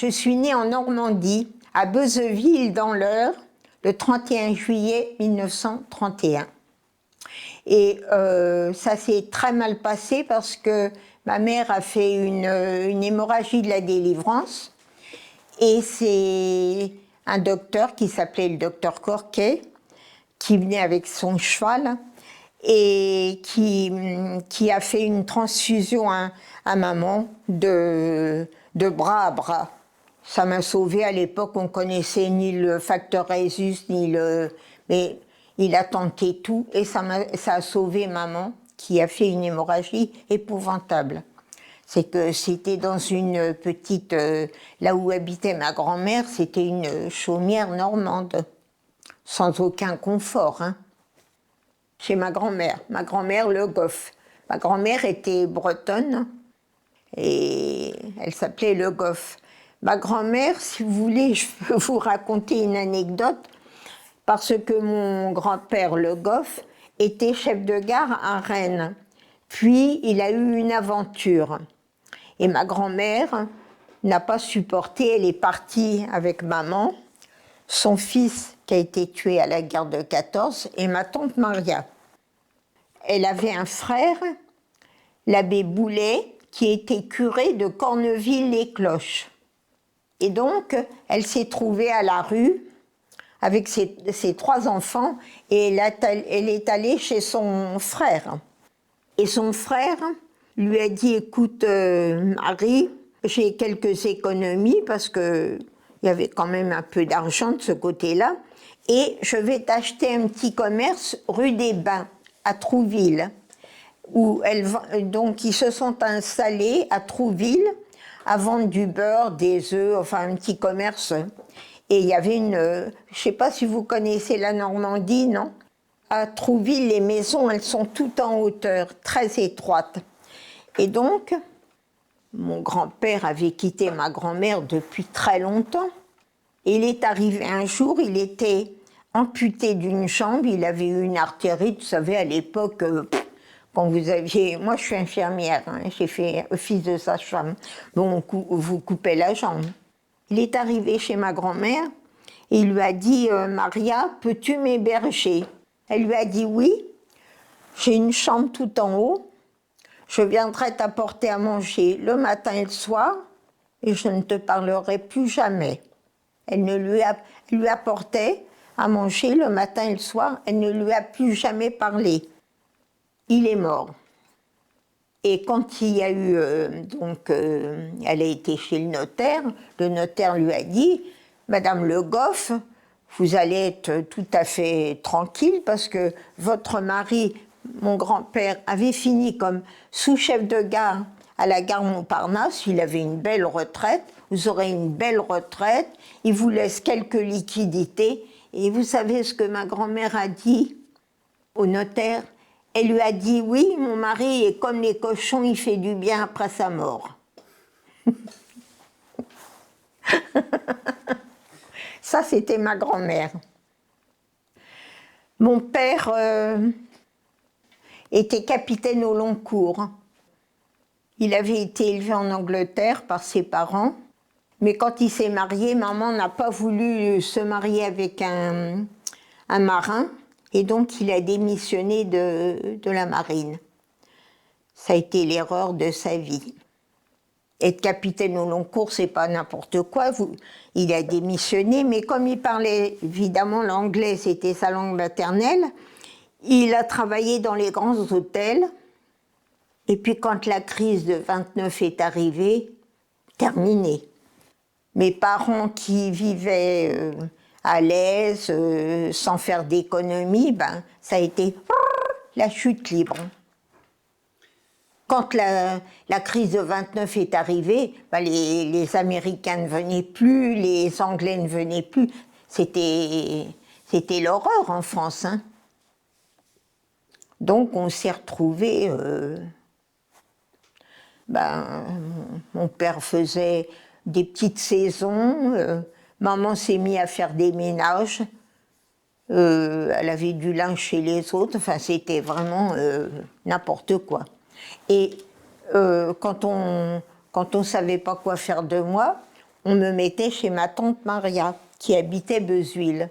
Je suis née en Normandie, à Beuzeville dans l'Eure, le 31 juillet 1931. Et ça s'est très mal passé parce que ma mère a fait une hémorragie de la délivrance. Et c'est un docteur qui s'appelait le docteur Corquet, qui venait avec son cheval et qui a fait une transfusion à maman de bras à bras. Ça m'a sauvée. À l'époque, on ne connaissait ni le facteur Rhésus, ni le... Mais il a tenté tout et ça a sauvé maman, qui a fait une hémorragie épouvantable. C'est que c'était dans une petite... là où habitait ma grand-mère, c'était une chaumière normande, sans aucun confort, hein. Chez ma grand-mère Le Goff. Ma grand-mère était bretonne et elle s'appelait Le Goff. Ma grand-mère, si vous voulez, je peux vous raconter une anecdote, parce que mon grand-père Le Goff était chef de gare à Rennes. Puis il a eu une aventure. Et ma grand-mère n'a pas supporté, elle est partie avec maman, son fils qui a été tué à la guerre de 14 et ma tante Maria. Elle avait un frère, l'abbé Boulet, qui était curé de Corneville-les-Cloches. Et donc, elle s'est trouvée à la rue avec ses 3 enfants et elle est allée chez son frère. Et son frère lui a dit, écoute Marie, j'ai quelques économies parce qu'il y avait quand même un peu d'argent de ce côté-là, et je vais t'acheter un petit commerce rue des Bains, à Trouville, où donc ils se sont installés à Trouville à vendre du beurre, des œufs, enfin un petit commerce. Et il y avait je ne sais pas si vous connaissez la Normandie, non? À Trouville, les maisons, elles sont toutes en hauteur, très étroites. Et donc, mon grand-père avait quitté ma grand-mère depuis très longtemps. Et il est arrivé un jour, il était amputé d'une jambe, il avait eu une artérite, vous savez, à l'époque, quand vous aviez... Moi, je suis infirmière, hein, j'ai fait office de sage-femme. Bon, vous coupez la jambe. Il est arrivé chez ma grand-mère et il lui a dit « Maria, peux-tu m'héberger ?» Elle lui a dit « Oui, j'ai une chambre tout en haut, je viendrai t'apporter à manger le matin et le soir et je ne te parlerai plus jamais. » Elle lui apportait à manger le matin et le soir, elle ne lui a plus jamais parlé. Il est mort. Et quand il y a eu, elle a été chez le notaire lui a dit « Madame Le Goff, vous allez être tout à fait tranquille parce que votre mari, mon grand-père, avait fini comme sous-chef de gare à la gare Montparnasse, il avait une belle retraite, vous aurez une belle retraite, il vous laisse quelques liquidités. » Et vous savez ce que ma grand-mère a dit au notaire? Elle lui a dit « Oui, mon mari est comme les cochons, il fait du bien après sa mort. » Ça, c'était ma grand-mère. Mon père était capitaine au long cours. Il avait été élevé en Angleterre par ses parents, mais quand il s'est marié, maman n'a pas voulu se marier avec un marin, et donc il a démissionné de la marine. Ça a été l'erreur de sa vie. Être capitaine au long cours, c'est pas n'importe quoi. Il a démissionné, mais comme il parlait évidemment l'anglais, c'était sa langue maternelle, il a travaillé dans les grands hôtels. Et puis quand la crise de 29 est arrivée, terminé. Mes parents qui vivaient à l'aise, sans faire d'économie, ben, ça a été la chute libre. Quand la crise de 29 est arrivée, ben les Américains ne venaient plus, les Anglais ne venaient plus. C'était l'horreur en France, hein. Donc on s'est retrouvés... mon père faisait des petites saisons, maman s'est mise à faire des ménages, elle avait du linge chez les autres, enfin c'était vraiment n'importe quoi. Et quand on savait pas quoi faire de moi, on me mettait chez ma tante Maria, qui habitait Beuzeville,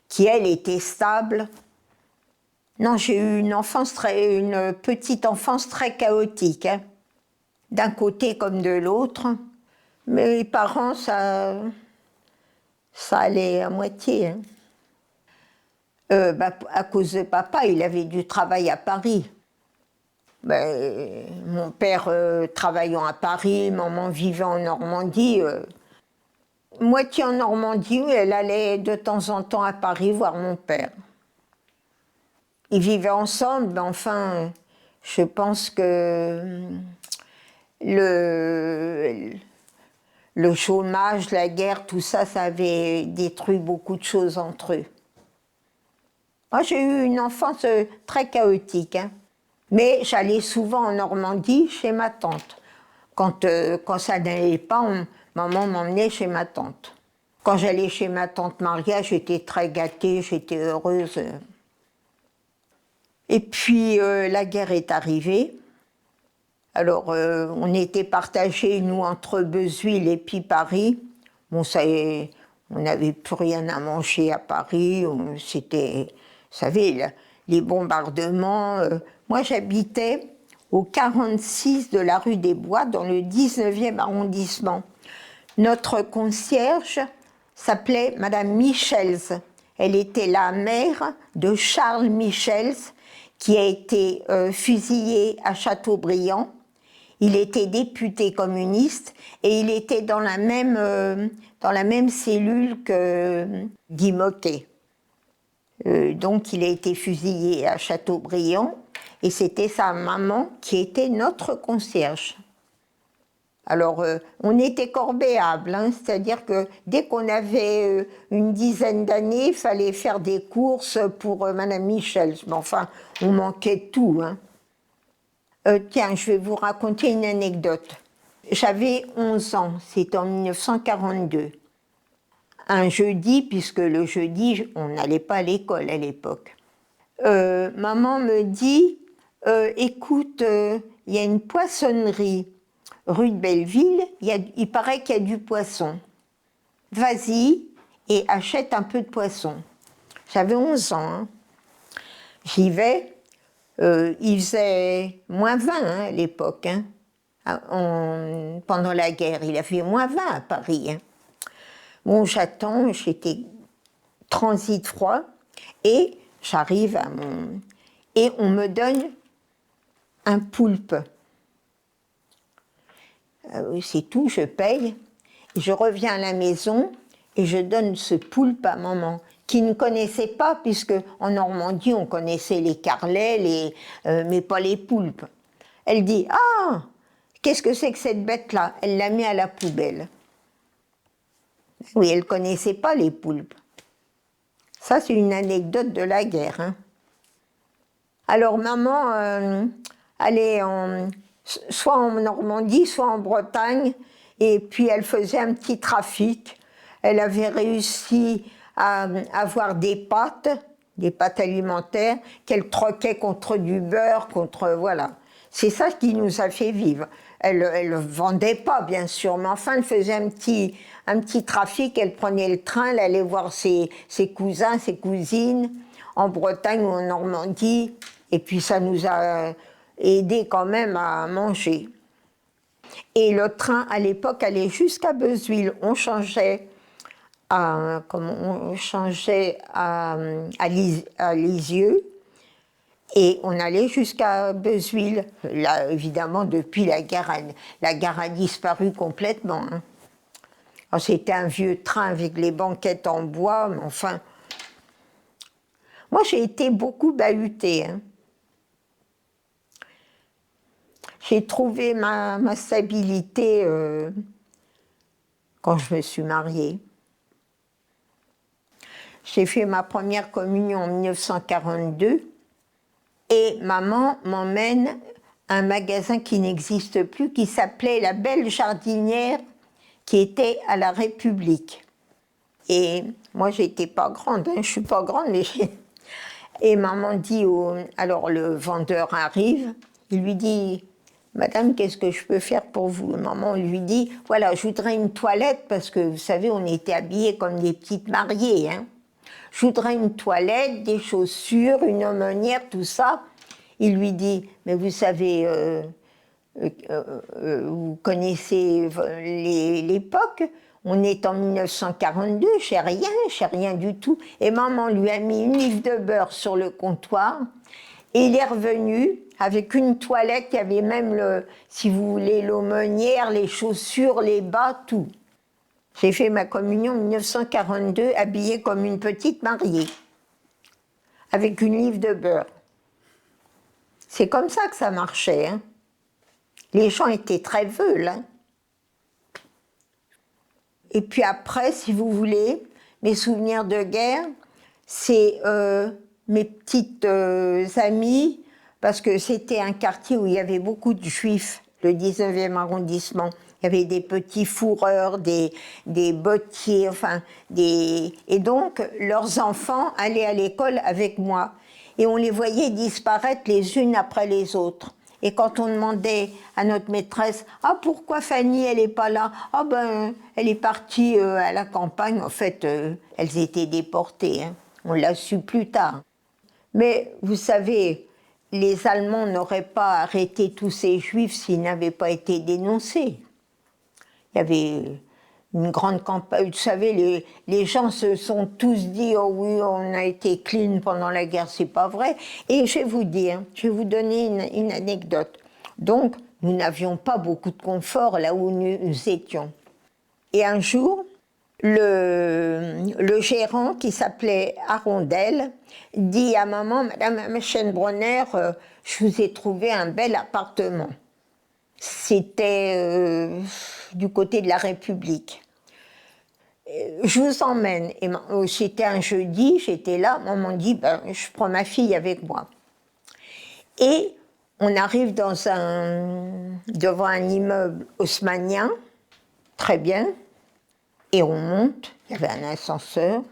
qui, elle, était stable. Non, j'ai eu une petite enfance très chaotique, hein, d'un côté comme de l'autre. Mes parents, ça allait à moitié. Hein. À cause de papa, il avait du travail à Paris. Mon père travaillant à Paris, maman vivait en Normandie. Moitié en Normandie, elle allait de temps en temps à Paris voir mon père. Ils vivaient ensemble, mais enfin, je pense que le chômage, la guerre, tout ça, ça avait détruit beaucoup de choses entre eux. Moi, j'ai eu une enfance très chaotique, hein. Mais j'allais souvent en Normandie chez ma tante. Quand ça n'allait pas, maman m'emmenait chez ma tante. Quand j'allais chez ma tante Maria, j'étais très gâtée, j'étais heureuse. Et puis la guerre est arrivée. Alors on était partagés, nous, entre Beuzeville et puis Paris. Bon, on n'avait plus rien à manger à Paris. C'était, vous savez, les bombardements. Moi, j'habitais au 46 de la rue des Bois, dans le 19e arrondissement. Notre concierge s'appelait Madame Michels. Elle était la mère de Charles Michels, qui a été fusillé à Chateaubriand. Il était député communiste et il était dans la même cellule que Guy Mottet. Donc il a été fusillé à Chateaubriand et c'était sa maman qui était notre concierge. Alors on était corvéables, hein, c'est-à-dire que dès qu'on avait une dizaine d'années, il fallait faire des courses pour Madame Michels. Mais enfin, on manquait de tout. Hein. Tiens, je vais vous raconter une anecdote. J'avais 11 ans, c'était en 1942. Un jeudi, puisque le jeudi, on n'allait pas à l'école à l'époque. Maman me dit, écoute, il y a une poissonnerie rue de Belleville, il paraît qu'il y a du poisson. Vas-y et achète un peu de poisson. J'avais 11 ans. Hein. J'y vais. Il faisait moins 20 hein, à l'époque. Hein. Pendant la guerre, il a fait moins 20 à Paris. Hein. Bon, j'attends, j'étais transit froid et j'arrive à mon... Et on me donne un poulpe. C'est tout, je paye. Je reviens à la maison et je donne ce poulpe à maman, qui ne connaissait pas, puisque en Normandie, on connaissait les carlets, mais pas les poulpes. Elle dit « Ah, qu'est-ce que c'est que cette bête-là » Elle l'a mis à la poubelle. Oui, elle ne connaissait pas les poulpes. Ça, c'est une anecdote de la guerre. Hein. Alors, maman allait soit en Normandie, soit en Bretagne, et puis elle faisait un petit trafic. Elle avait réussi à avoir des pâtes alimentaires, qu'elle troquait contre du beurre, voilà. C'est ça qui nous a fait vivre. Elle ne vendait pas, bien sûr, mais enfin, elle faisait un petit trafic, elle prenait le train, elle allait voir ses cousins, ses cousines, en Bretagne ou en Normandie, et puis ça nous a aidé quand même à manger. Et le train, à l'époque, allait jusqu'à Beuzeville. On changeait à Lisieux, et on allait jusqu'à Beuzeville. Là, évidemment, depuis la guerre a disparu complètement. Hein. C'était un vieux train avec les banquettes en bois, mais enfin... Moi, j'ai été beaucoup bahutée. Hein. J'ai trouvé ma stabilité quand je me suis mariée. J'ai fait ma première communion en 1942 et maman m'emmène à un magasin qui n'existe plus, qui s'appelait La Belle Jardinière, qui était à la République. Et moi, j'étais pas grande, hein, je suis pas grande, mais et maman dit, alors le vendeur arrive, il lui dit, Madame, qu'est-ce que je peux faire pour vous? Maman lui dit, voilà, je voudrais une toilette, parce que vous savez, on était habillés comme des petites mariées, hein. Je voudrais une toilette, des chaussures, une aumônière, tout ça. Il lui dit, mais vous savez, vous connaissez l'époque, on est en 1942, j'ai rien du tout. Et maman lui a mis une livre de beurre sur le comptoir, et il est revenu avec une toilette, il y avait même, si vous voulez, l'aumônière, les chaussures, les bas, tout. J'ai fait ma communion en 1942, habillée comme une petite mariée, avec une livre de beurre. C'est comme ça que ça marchait, hein. Les gens étaient très veules, hein. Et puis après, si vous voulez, mes souvenirs de guerre, c'est mes petites amies, parce que c'était un quartier où il y avait beaucoup de juifs, le 19e arrondissement. Il y avait des petits fourreurs, des bottiers, enfin, et donc leurs enfants allaient à l'école avec moi. Et on les voyait disparaître les unes après les autres. Et quand on demandait à notre maîtresse « Ah, pourquoi Fanny, elle n'est pas là ?»« Ah ben, elle est partie à la campagne. » En fait, elles étaient déportées, hein. On l'a su plus tard. Mais vous savez, les Allemands n'auraient pas arrêté tous ces Juifs s'ils n'avaient pas été dénoncés. Il y avait une grande campagne. Vous savez, les gens se sont tous dit « Oh oui, on a été clean pendant la guerre, c'est pas vrai. » Et je vais vous dire, je vais vous donner une anecdote. Donc, nous n'avions pas beaucoup de confort là où nous étions. Et un jour, le gérant, qui s'appelait Arondel, dit à maman « Madame Eschenbronner, je vous ai trouvé un bel appartement. » C'était du côté de la République. Je vous emmène. Et c'était un jeudi, j'étais là, maman dit, ben, je prends ma fille avec moi. Et on arrive devant un immeuble haussmannien, très bien, et on monte, il y avait un ascenseur.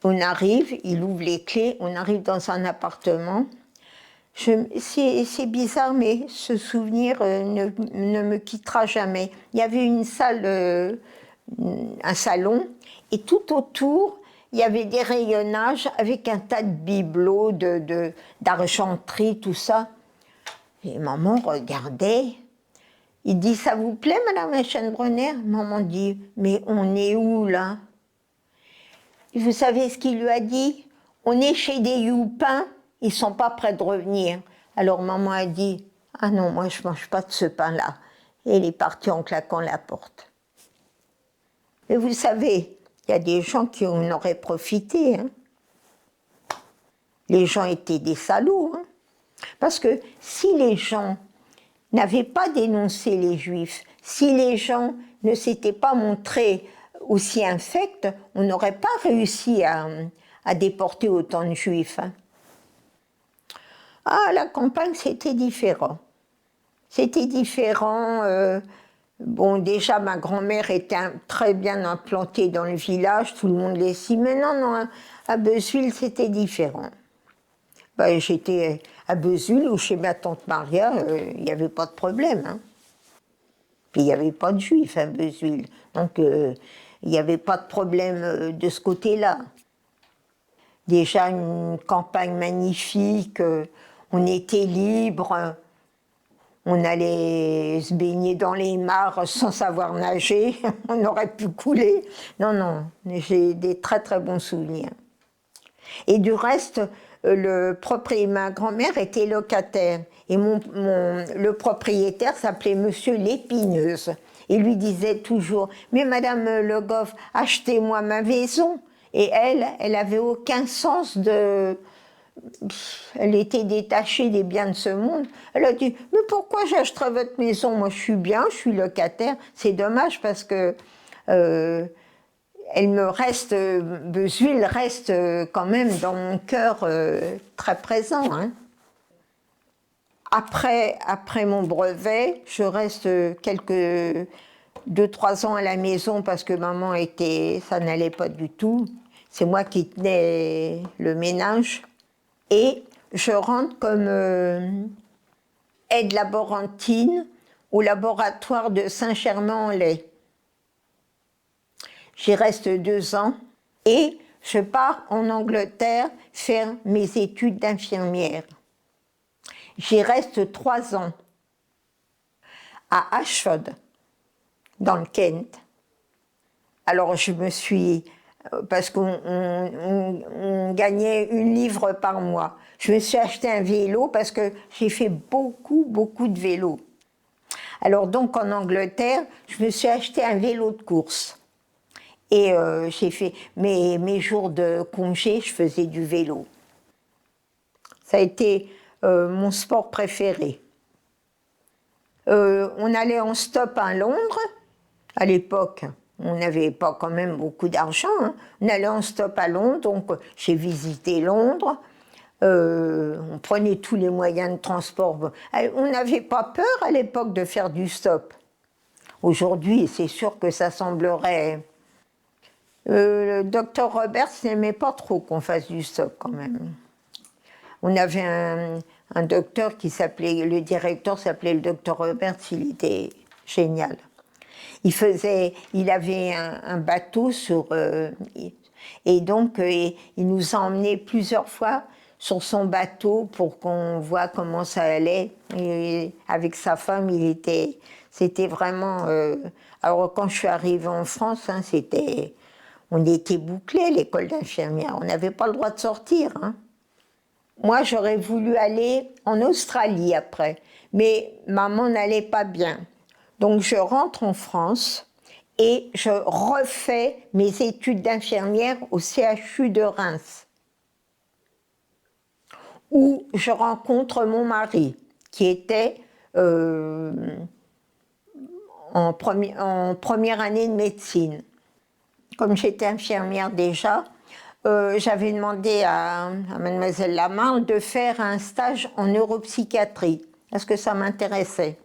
On arrive, il ouvre les clés, on arrive dans un appartement. C'est bizarre, mais ce souvenir ne me quittera jamais. Il y avait une salle, un salon, et tout autour, il y avait des rayonnages avec un tas de bibelots, d'argenterie, tout ça. Et maman regardait. Il dit « Ça vous plaît, Madame Eschenbronner ?» Maman dit « Mais on est où, là ?» Et vous savez ce qu'il lui a dit? « On est chez des youpins. Ils ne sont pas prêts de revenir. » Alors maman a dit « Ah non, moi je ne mange pas de ce pain-là. » Et elle est partie en claquant la porte. Mais vous savez, il y a des gens qui en auraient profité, hein. Les gens étaient des salauds, hein. Parce que si les gens n'avaient pas dénoncé les Juifs, si les gens ne s'étaient pas montrés aussi infects, on n'aurait pas réussi à déporter autant de Juifs, hein. Ah, la campagne, c'était différent. C'était différent. Bon, déjà, ma grand-mère était très bien implantée dans le village, tout le monde les sait. Mais non, à Beuzeville, c'était différent. Ben, j'étais à Beuzeville ou chez ma tante Maria, il n'y avait pas de problème, hein. Puis il n'y avait pas de Juifs à Beuzeville. Donc, il n'y avait pas de problème de ce côté-là. Déjà, une campagne magnifique. On était libre, on allait se baigner dans les mares sans savoir nager, on aurait pu couler. Non, j'ai des très très bons souvenirs. Et du reste, ma grand-mère était locataire, et le propriétaire s'appelait Monsieur L'Épineuse. Il lui disait toujours « Mais Madame Le Goff, achetez-moi ma maison !» Et elle avait aucun sens de... Elle était détachée des biens de ce monde. Elle a dit « Mais pourquoi j'achèterais votre maison? Moi, je suis bien, je suis locataire. » C'est dommage parce que Beuzeville reste quand même dans mon cœur très présent, hein. Après mon brevet, je reste 2-3 ans à la maison parce que maman ça n'allait pas du tout. C'est moi qui tenais le ménage. Et je rentre comme aide-laborantine au laboratoire de Saint-Germain-en-Laye. J'y reste 2 ans et je pars en Angleterre faire mes études d'infirmière. J'y reste 3 ans à Ashford, dans le Kent. Alors je me suis, parce qu'on gagnait 1 livre par mois, je me suis acheté un vélo parce que j'ai fait beaucoup de vélo. Alors donc en Angleterre, je me suis acheté un vélo de course. Et j'ai fait mes jours de congé, je faisais du vélo. Ça a été mon sport préféré. On allait en stop à Londres. À l'époque, on n'avait pas quand même beaucoup d'argent. Hein. On allait en stop à Londres, donc j'ai visité Londres. On prenait tous les moyens de transport. On n'avait pas peur à l'époque de faire du stop. Aujourd'hui, c'est sûr que ça semblerait... le docteur Roberts n'aimait pas trop qu'on fasse du stop quand même. On avait un docteur qui s'appelait, le directeur s'appelait le docteur Roberts, il était génial. Il avait un bateau et donc il nous a emmenés plusieurs fois sur son bateau pour qu'on voit comment ça allait. Et avec sa femme, c'était vraiment... alors quand je suis arrivée en France, hein, on était bouclés à l'école d'infirmière, on n'avait pas le droit de sortir. Hein. Moi, j'aurais voulu aller en Australie après, mais maman n'allait pas bien. Donc je rentre en France et je refais mes études d'infirmière au CHU de Reims, où je rencontre mon mari, qui était en première année de médecine. Comme j'étais infirmière déjà, j'avais demandé à mademoiselle Lamarle de faire un stage en neuropsychiatrie, parce que ça m'intéressait.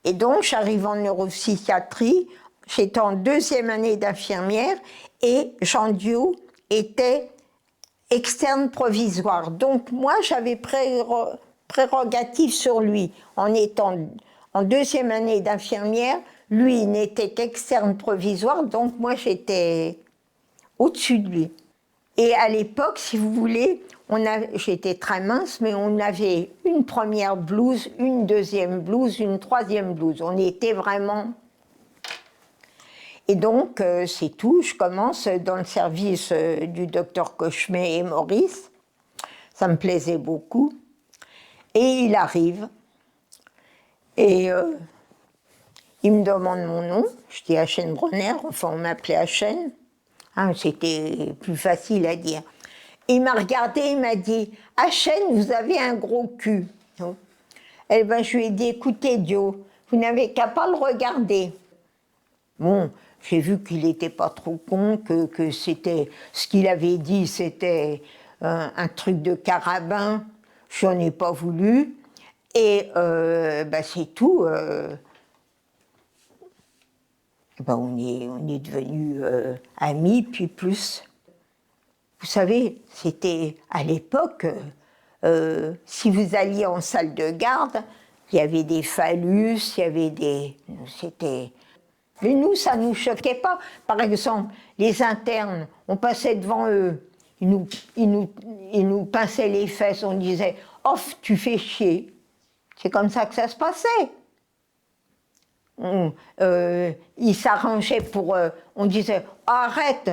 Et donc, j'arrive en neuropsychiatrie, j'étais en 2e année d'infirmière, et Jean Diot était externe provisoire. Donc, moi, j'avais prérogative sur lui. En étant en 2e année d'infirmière, lui n'était qu'externe provisoire, donc moi, j'étais au-dessus de lui. Et à l'époque, si vous voulez, j'étais très mince, mais on avait une première blouse, une deuxième blouse, une troisième blouse. On était vraiment... Et donc, c'est tout. Je commence dans le service du docteur Cochemet et Maurice. Ça me plaisait beaucoup. Et il arrive. Et il me demande mon nom. Je dis Achène Bronner. Enfin, on m'appelait Achène. Hein, c'était plus facile à dire. Il m'a regardé, il m'a dit « Achène, vous avez un gros cul. » Eh bien, je lui ai dit « Écoutez, Dio, vous n'avez qu'à pas le regarder. » Bon, j'ai vu qu'il n'était pas trop con, que c'était... Ce qu'il avait dit, c'était un truc de carabin. Je n'en ai pas voulu. Et c'est tout. On est devenus amis, puis plus. Vous savez, c'était à l'époque, si vous alliez en salle de garde, il y avait des phallus, il y avait des... Mais nous, ça ne nous choquait pas. Par exemple, les internes, on passait devant eux, ils nous pinçaient les fesses, on disait « Off, tu fais chier ». C'est comme ça que ça se passait. Ils s'arrangeaient pour... on disait « Arrête,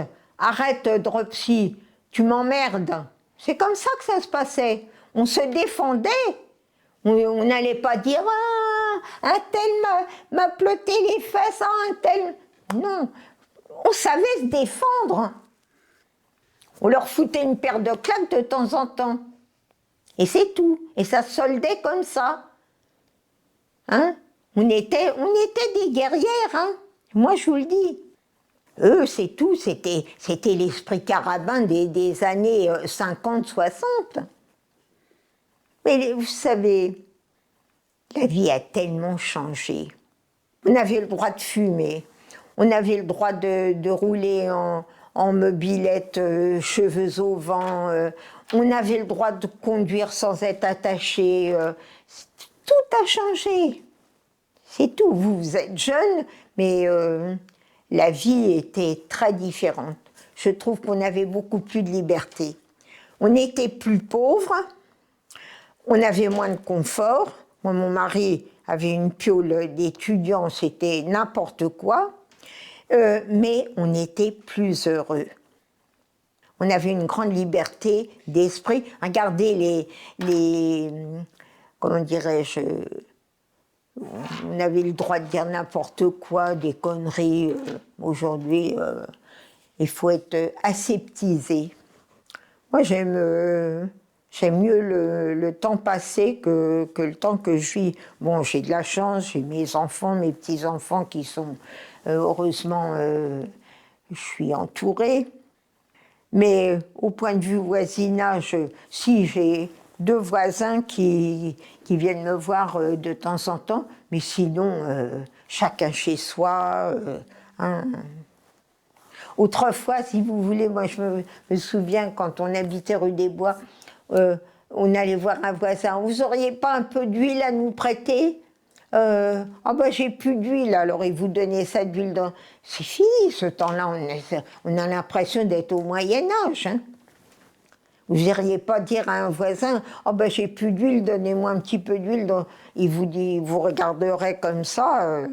Dropsy, tu m'emmerdes ». C'est comme ça que ça se passait. On se défendait. On n'allait pas dire « Ah, un tel m'a pleuté les fesses, un tel... » Non, on savait se défendre. On leur foutait une paire de claques de temps en temps. Et c'est tout. Et ça se soldait comme ça. Hein? On était des guerrières, hein? Moi, je vous le dis. Eux, c'est tout. C'était l'esprit carabin des années 50-60. Mais vous savez, la vie a tellement changé. On avait le droit de fumer. On avait le droit de rouler en mobilette, cheveux au vent. On avait le droit de conduire sans être attaché. tout a changé. C'est tout. Vous êtes jeune, mais la vie était très différente. Je trouve qu'on avait beaucoup plus de liberté. On était plus pauvres, on avait moins de confort. Moi, mon mari avait une piole d'étudiant, c'était n'importe quoi, mais on était plus heureux. On avait une grande liberté d'esprit. Regardez comment dirais-je, on avait le droit de dire n'importe quoi, des conneries. Aujourd'hui, il faut être aseptisé. Moi, j'aime mieux le temps passé que le temps que je vis. Bon, j'ai de la chance, j'ai mes enfants, mes petits-enfants qui sont, heureusement, je suis entourée. Mais au point de vue voisinage, si j'ai 2 voisins qui viennent me voir de temps en temps, mais sinon, chacun chez soi. Hein. Autrefois, si vous voulez, moi je me souviens quand on habitait rue des Bois, on allait voir un voisin. Vous auriez pas un peu d'huile à nous prêter? Ah ben j'ai plus d'huile, alors il vous donnait ça d'huile dans. C'est fini ce temps-là, on a l'impression d'être au Moyen-Âge. Hein. Vous n'iriez pas dire à un voisin, ah ben j'ai plus d'huile, donnez-moi un petit peu d'huile. Il vous regarderait comme ça.